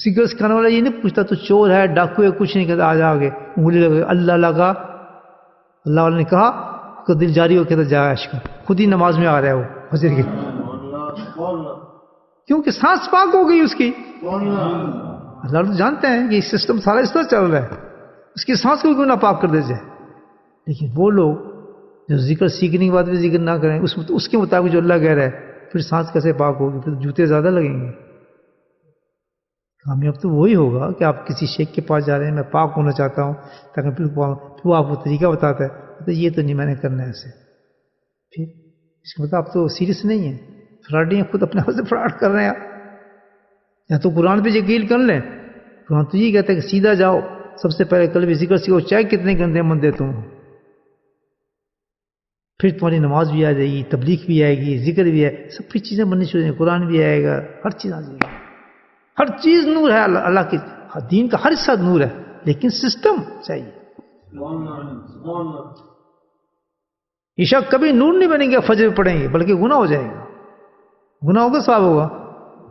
ذکر سکھانے والا یہ نہیں پوچھتا تو چور ہے، ڈاکو ہے، کچھ نہیں کہتا، آ جا آگے انگلی لگا اللہ لگا. اللہ والے نے کہا تو دل جاری ہو کہتا جا عشق، خود ہی نماز میں آ رہا ہے وہ فجر کی، کیونکہ سانس پاک ہو گئی اس کی. اللہ تو جانتے ہیں کہ یہ سسٹم سارا اس طرح چل رہا ہے، اس کی سانس کو کیوں نہ پاک کر دے جائے. لیکن وہ لوگ جو ذکر سیکھنے کے بعد بھی ذکر نہ کریں اس کے مطابق جو اللہ کہہ رہا ہے، پھر سانس کیسے پاک ہوگی؟ پھر جوتے زیادہ لگیں گے. کامیاب تو وہی ہوگا کہ آپ کسی شیخ کے پاس جا رہے ہیں میں پاک ہونا چاہتا ہوں تاکہ پھر آپ کو طریقہ بتاتا ہے تو یہ تو نہیں میں نے کرنا ہے ایسے. پھر اس کا مطلب آپ تو سیریس نہیں ہیں، فراڈی ہیں، خود اپنے آپ سے فراڈ کر رہے ہیں آپ. یا تو قرآن پہ یقین کر لیں، قرآن تو یہ کہتا ہے کہ سیدھا جاؤ، سب سے پہلے کلمہ ذکر سیکھو چاہے کتنے گندے مندے تم. پھر تمہاری نماز بھی آ جائے گی، تبلیغ بھی آئے گی، ذکر بھی ہے، سب پھر چیزیں بننی شروع ہو جائیں گی، قرآن بھی آئے گا، ہر چیز آ جائے گی. ہر چیز نور ہے، اللہ کی دین کا ہر حصہ نور ہے، لیکن سسٹم چاہیے. عشاء کبھی نور نہیں بنیں گے فجر پڑھیں گے بلکہ گناہ ہو جائے گا. گناہ ہوگا ثواب ہوگا.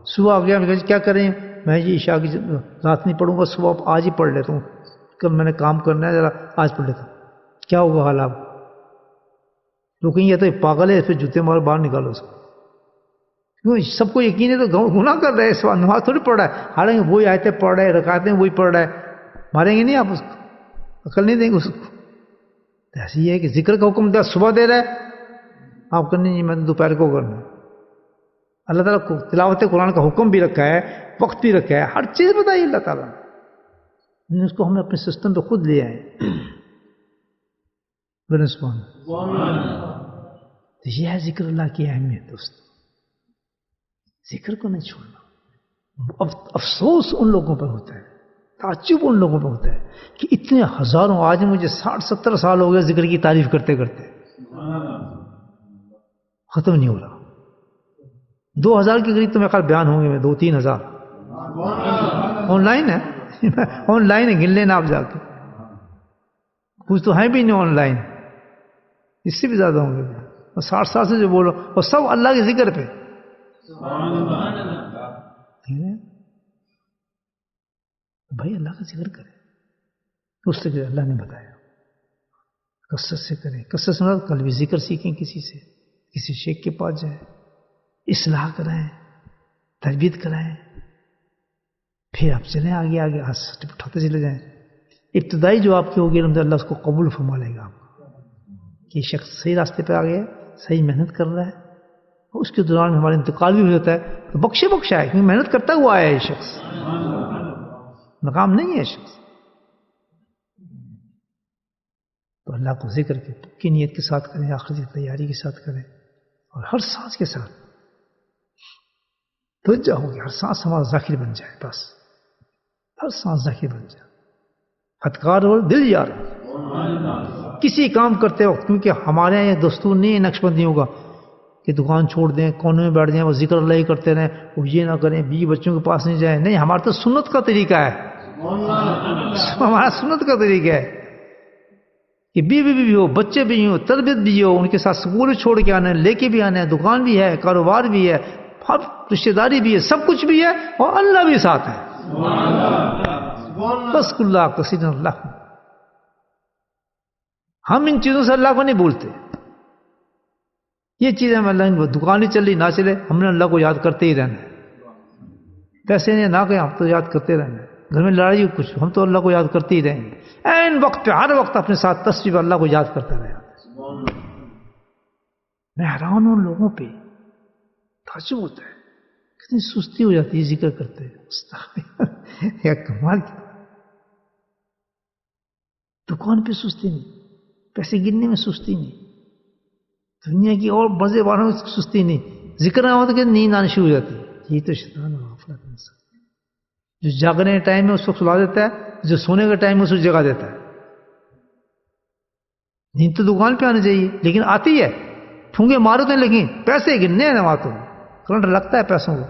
صبح آ گیا کیا کریں میں یہ عشاء کی رات نہیں پڑھوں گا، صبح آج ہی پڑھ لیتا ہوں، کل میں نے کام کرنا ہے ذرا آج پڑھ لیتا ہوں. کیا ہوگا حال آپ تو کہیں یہ تو پاگل ہے، پھر جوتے مار باہر نکالو اس کو. کیوں سب کو یقین ہے تو گناہ کر رہے ہیں، اس وقت نماز تھوڑی پڑھ رہا ہے. حالانکہ وہی آیتیں پڑھ رہے ہیں، رکعتیں وہی پڑھ رہا ہے، ماریں گے نہیں آپ اس کو، عقل نہیں دیں گے اس کو. ایسی یہ ہے کہ ذکر کا حکم دیا صبح دے رہا ہے آپ کرنی نہیں، میں نے دوپہر کو کرنا ہے. اللہ تعالیٰ کو تلاوت قرآن کا حکم بھی رکھا ہے، وقت بھی رکھا ہے، ہر چیز بتائی اللہ تعالیٰ نے. اس کو ہم نے اپنے سسٹم پہ خود لے آئے. تو یہ ہے ذکر اللہ کی اہمیت دوست. ذکر کو نہیں چھوڑنا. اب افسوس ان لوگوں پر ہوتا ہے، تعجب ان لوگوں پہ ہوتا ہے کہ اتنے ہزاروں، آج مجھے 60-70 سال ہو گئے ذکر کی تعریف کرتے کرتے، ختم نہیں ہو رہا. 2000 کے قریب تو میرے خیال بیان ہوں گے، میں 2-3 ہزار آن لائن ہے. آن لائن ہے، گن لینا آپ جا کے، کچھ تو ہیں بھی نہیں آن لائن، اس سے بھی زیادہ ہوں گے. 60 سال سے جو بولو وہ سب اللہ کے ذکر پہ. بھائی اللہ کا ذکر کرے, اس سے اللہ نے بتایا کثرت سے کریں. کثرت سے کل بھی ذکر سیکھیں کسی سے, کسی شیخ کے پاس جائیں, اصلاح کرائیں, تربیت کرائیں, پھر آپ چلیں آگے آگے اٹھاتے چلے جائیں. ابتدائی جو آپ کی ہوگی الحمد للہ اس کو قبول فرما لے گا آپ کہ یہ شخص صحیح راستے پہ آ گیا, صحیح محنت کر رہا ہے. اس کے دوران ہمارا انتقال بھی ہو جاتا ہے تو بخشا ہے, کیونکہ محنت کرتا ہوا آیا ہے یہ شخص, ناکام نہیں ہے شخص. تو اللہ کو ذکر کے پکی نیت کے ساتھ کریں, آخرت کی تیاری کے ساتھ کریں, اور ہر سانس کے ساتھ توجہ ہوگی, ہر سانس ہمارا ذاکر بن جائے. بس ہر سانس ذاکر بن جائے. خطکار اور دل یار کسی کام کرتے وقت, کیونکہ ہمارے یہاں یہ دستور نہیں ہے نقش بندیوں کا کہ دکان چھوڑ دیں, کونے میں بیٹھ جائیں, وہ ذکر اللہ ہی کرتے رہیں, اور یہ نہ کریں, بیوی بچوں کے پاس نہیں جائیں. نہیں, ہمارا تو سنت کا طریقہ ہے, ہمارا سنت کا طریقہ ہے کہ بیوی بھی ہو, بچے بھی ہو, تربیت بھی ہو, ان کے ساتھ سکول چھوڑ کے آنا ہے, لے کے بھی آنا ہے, دکان بھی ہے, کاروبار بھی ہے, ہر رشتے داری بھی ہے, سب کچھ بھی ہے, اور اللہ بھی ساتھ ہے. بس اللہ کثیر اللہ. ہم ان چیزوں سے اللہ کو نہیں بولتے. یہ چیزیں ہم اللہ, دکان ہی چل رہی نہ چلے, ہم نے اللہ کو یاد کرتے ہی رہنا ہے. پیسے نہیں نہ کہیں, ہم تو یاد کرتے رہنا ہے. گھر میں لڑائی کچھ, ہم تو اللہ کو یاد کرتے ہی رہیں گے. این وقت پہ ہر وقت اپنے ساتھ تصویر اللہ کو یاد کرتا رہے. میں حیران ہوں لوگوں پہ, تعجب ہوتا ہے کتنی سستی ہو جاتی ہے ذکر کرتے ہیں. یا کمال کی دکان پہ سستی نہیں, پیسے گننے میں سستی نہیں, دنیا کی اور مزے والوں میں سستی نہیں. ذکر نہ ہوتا کہ نیند آنے شروع ہو جاتی ہے. یہ تو شیطان ہے, غفلت انسان. جو جاگنے کے ٹائم میں اس وقت سلا دیتا ہے, جو سونے کے ٹائم میں اس کو جگا دیتا ہے. نیند تو دکان پہ آنی چاہیے, لیکن آتی ہے, ٹھونگے مارو تو لیکن پیسے گننے ہیں نہ, تو کرنٹ لگتا ہے پیسوں کو,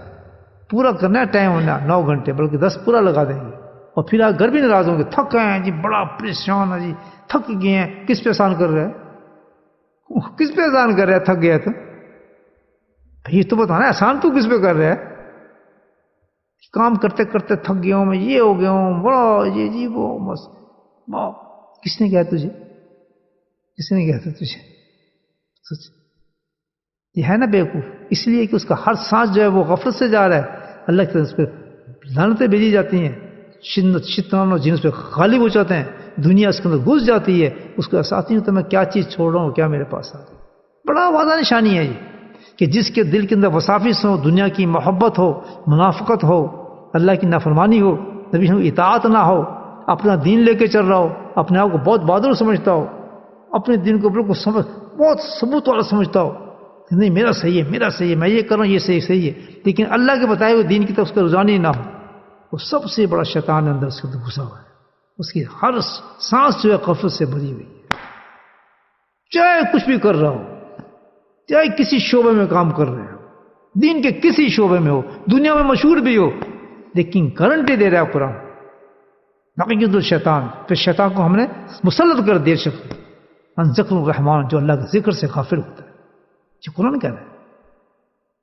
پورا کرنا ہے ٹائم ہونا 9 گھنٹے بلکہ 10 پورا لگا دیں گے. اور پھر آپ گھر بھی ناراض ہوں گے, تھک گئے ہیں جی, بڑا پریشان ہے جی, تھک گئے ہیں. کس پہ احسان کر رہے ہیں, کس پہ احسان کر رہے ہیں تھک گیا تو؟ یہ تو بتانا احسان تو کس پہ کر رہے ہیں؟ کام کرتے کرتے تھک گیا ہوں میں, یہ ہو گیا ہوں, بڑا یہ جی وہ, بس کس نے کہا تجھے, کس نے کہا تھا تجھے؟ سچ یہ ہے نا بیوقوف, اس لیے کہ اس کا ہر سانس جو ہے وہ غفلت سے جا رہا ہے. اللہ کی طرف اس پہ لعنتیں بھیجی جاتی ہیں, شیطان اور جن اس پہ غالب ہو جاتے ہیں, دنیا اس کے اندر گھس جاتی ہے, اس کو احساس نہیں ہوتا میں کیا چیز چھوڑ رہا ہوں, کیا میرے پاس آ رہا ہے. بڑا واضح نشانی ہے یہ کہ جس کے دل کے اندر وسافس ہو, دنیا کی محبت ہو, منافقت ہو, اللہ کی نافرمانی ہو, نبی کی اطاعت نہ ہو, اپنا دین لے کے چل رہا ہو, اپنے آپ کو بہت بہادر سمجھتا ہو, اپنے دین کو بالکل بہت ثبوت والا سمجھتا ہو, نہیں میرا صحیح ہے, میرا صحیح ہے, میں یہ کر رہا ہوں, یہ صحیح ہے, لیکن اللہ کے بتائے ہوئے دین کی طرف اس کا رجحان ہی نہ ہو, وہ سب سے بڑا شیطان اندر اس کے اندر گھسا ہوا ہے. اس کی ہر سانس جو ہے غفلت سے بھری ہوئی ہے. چاہے کچھ بھی کر رہا ہو, چاہے کسی شعبے میں کام کر رہے ہو, دین کے کسی شعبے میں ہو, دنیا میں مشہور بھی ہو, لیکن گارنٹی دے رہا ہے قرآن نقید الشیطان پھر شیطان کو ہم نے مسلط کر دیا. شخص ان ذکر الرحمان, جو اللہ کے ذکر سے غافل ہوتا ہے. جو قرآن کہہ رہا ہے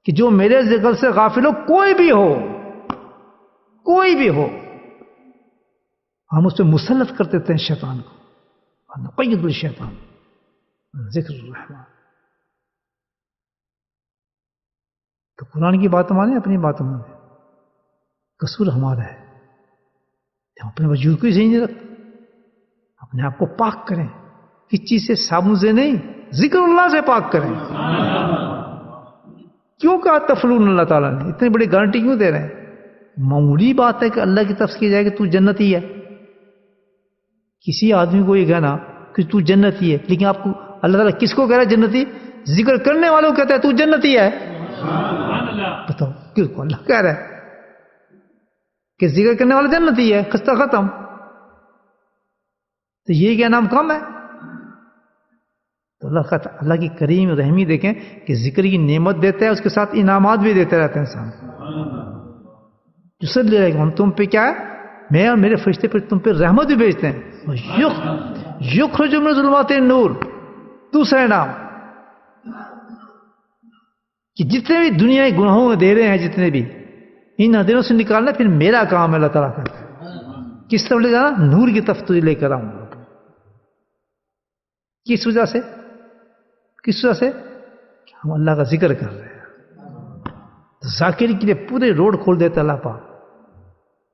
کہ جو میرے ذکر سے غافل ہو, کوئی بھی ہو, کوئی بھی ہو, ہم اس پہ مسلط کر دیتے ہیں شیطان کو. نقید الشیطان ذکر الرحمان. تو قرآن کی بات مانیں, اپنی بات مانیں, قصور ہمارا ہے. ہم اپنے وجود کو ہی صحیح نہیں رکھتے. اپنے آپ کو پاک کریں, کس چیز سے, صابن سے نہیں, ذکر اللہ سے پاک کریں. کیوں کہا تفلون اللہ تعالیٰ نے, اتنی بڑی گارنٹی کیوں دے رہے ہیں؟ معمولی بات ہے کہ اللہ کی طرف سے کی جائے کہ تو جنتی ہے. کسی آدمی کو یہ کہنا کہ تو جنتی ہے, لیکن آپ کو اللہ تعالیٰ کس کو کہہ رہا ہے جنتی؟ ذکر کرنے والوں کو کہتا ہے تو جنتی ہے. بتاؤ کس کو اللہ کہہ رہا ہے کہ ذکر کرنے والا جنتی ہے, خستہ ختم. تو یہ کیا نام کم ہے؟ تو اللہ کی کریم رحمی دیکھیں کہ ذکر کی نعمت دیتا ہے, اس کے ساتھ انعامات بھی دیتے رہتے ہیں انسان. جو سب لے رہے کہ ہم تم پہ کیا ہے, میں اور میرے فرشتے پہ تم پہ رحمت بھی بھیجتے ہیں. یخرج من ظلمات النور, دوسرا نام کہ جتنے بھی دنیا کے گناہوں میں دے رہے ہیں جتنے بھی ان اندھیروں سے نکالنا پھر میرا کام ہے اللہ تعالیٰ کا. کس طرف لے جانا؟ نور کی طرف تجھے لے کر آؤں گا. کس وجہ سے؟ کس وجہ سے؟ کہ ہم اللہ کا ذکر کر رہے ہیں. تو ذاکر کے لیے پورے روڈ کھول دیتا اللہ پاک.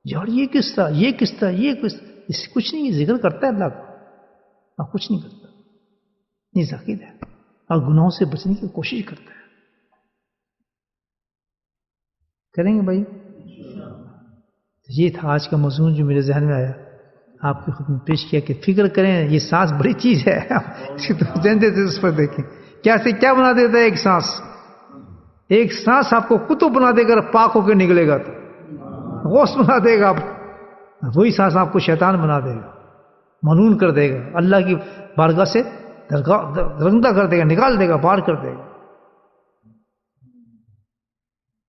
یار یہ کس طرح، یہ کس طرح، یہ کس، اس سے کچھ نہیں، ذکر کرتا ہے اللہ کا، اور کچھ نہیں کرتا. یہ ذاکر ہے اور گناہوں سے بچنے کی کوشش کرتا ہے. کریں گے بھائی؟ یہ تھا آج کا مضمون جو میرے ذہن میں آیا، آپ کی خدمت پیش کیا کہ فکر کریں. یہ سانس بڑی چیز ہے، اس کی تو جانتے تھے، اس پر دیکھیں کیا سے کیا بنا دیتا ہے. ایک سانس، ایک سانس آپ کو کتب بنا دے گا، پاک ہو کے نکلے گا تو غوث بنا دے گا. وہی سانس آپ کو شیطان بنا دے گا، ملعون کر دے گا، اللہ کی بارگاہ سے درگندہ کر دے گا، نکال دے گا، باہر کر دے گا.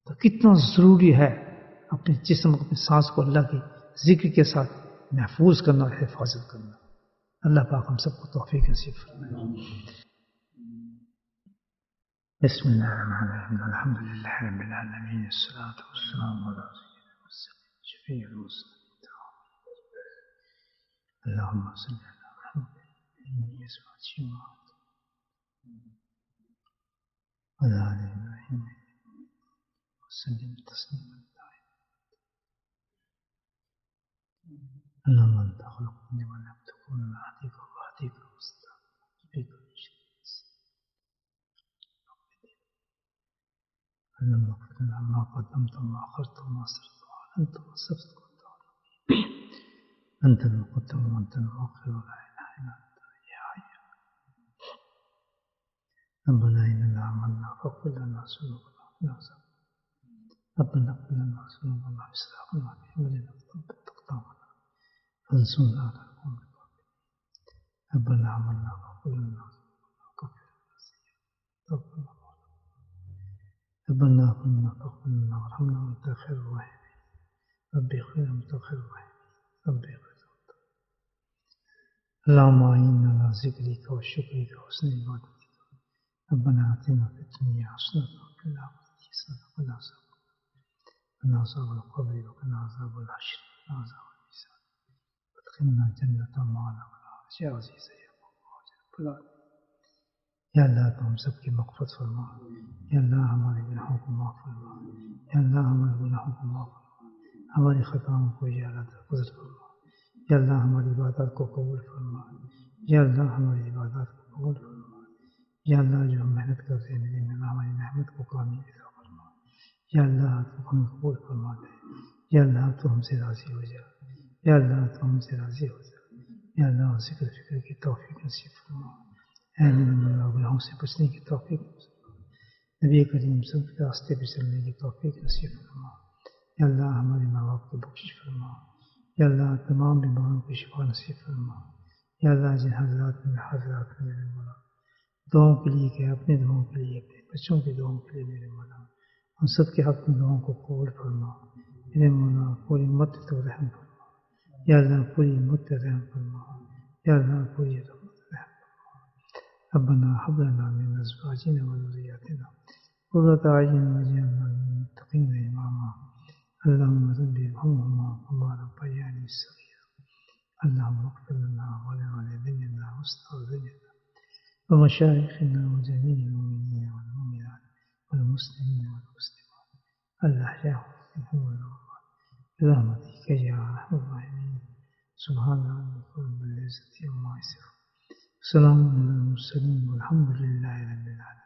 تو کتنا ضروری ہے اپنے جسم، اپنے سانس کو اللہ کی ذکر کے ساتھ محفوظ کرنا اور حفاظت کرنا. اللہ پاک ہم سب کو توفیق نصیب فرمائے. بسم اللہ الرحمن الرحیم، الحمد للہ رب العالمین، الصلاۃ والسلام علی شفیع الرسل. اللهم صل على محمد إني أسمع شيوعا وعلى آل إبراهيم وسلم تسليما دائما. اللهم أنت خلقتني ولم تكن أهديك وأهديك واستغفرك بك. اللهم اغفر لنا ما قدمت وما أخرت وما أسررت وما أعلنت وما أسررت وأنت أعلم. أنت المقدم وأنت المؤخر ولا إله إلا أنت يا حي. ربنا إننا آمنا فاغفر لنا ذنوبنا ربنا اغفر لنا ذنوبنا وإسرافنا في أمرنا وثبت أقدامنا وانصرنا على القوم الكافرين. ربنا آمنا فاغفر لنا ذنوبنا وكفر عنا سيئاتنا ربنا آمنا فاغفر لنا وارحمنا وأنت خير الراحمين. ربي خير وأنت خير الراحمين. ربي خير. اللهم أعنا على ذكرك وشكرك وحسن عبادتك. ربنا آتنا في الدنيا حسنة وفي الآخرة حسنة وقنا عذاب القبر وقنا عذاب الحشر وقنا عذاب الميزان وادخلنا جنة مع الأبرار يا عزيز يا غفار يا رب العالمين. یا اللہ تو ہم سب کی مغفرت فرما. یا اللہ ہمارے گناہوں کو معاف فرما. یا اللہ ہمارے گناہوں کو معاف فرما. ہماری خطاؤں کو یا اللہ درگزر فرما. یا اللہ ہماری عبادات کو قبول فرما. یا اللہ ہماری عبادات کو قبول فرما. یا اللہ جو ہم محنت کرتے ہیں میرے اللہ ہماری محنت کو کامیابی عطا فرما. یا اللہ تو ہمیں قبول فرما دے. یا اللہ تو ہم سے راضی ہو جا. یا اللہ تو ہم سے راضی ہو جا. یا اللہ ذکر فکر کی توفیق نصیب فرما. اے اللہ گناہوں سے بچنے کی توفیق نصیب فرما. نبی کریم صلی اللہ علیہ وسلم کے راستے پہ چلنے کی توفیق نصیب فرما. یا اللہ ہمارے ماں باپ کو بخشش فرما. یا اللہ تمام بیماروں کی شفا نصیب فرما. یا اللہ جن حضرات میں میرے مولا دعاؤں کے لیے کہ اپنے دعاؤں کے لیے، اپنے بچوں کی دعاؤں کے لیے میرے مولا ہم سب کے حق میں دعاؤں کو قبول فرما. میرے مولا پوری امت تو رحم فرما. یا اللہ پوری امت پہ رحم فرما. یا اللہ پوری امت رحم فرما. ربنا هب لنا من ازواجنا وذرياتنا قرة اعين واجعلنا للمتقين اماما. اللهم رب ارحمهما كما ربياني صغيرا. اللهم اغفر لنا ولوالدينا واستغفرنا ومشايخنا وجميع المؤمنين والمؤمنات والمسلمين والمسلمات الأحياء منهم والأموات برحمتك يا أرحم الراحمين. سبحان ربك رب العزة عما يصفون وسلام على المرسلين والحمد لله رب العالمين.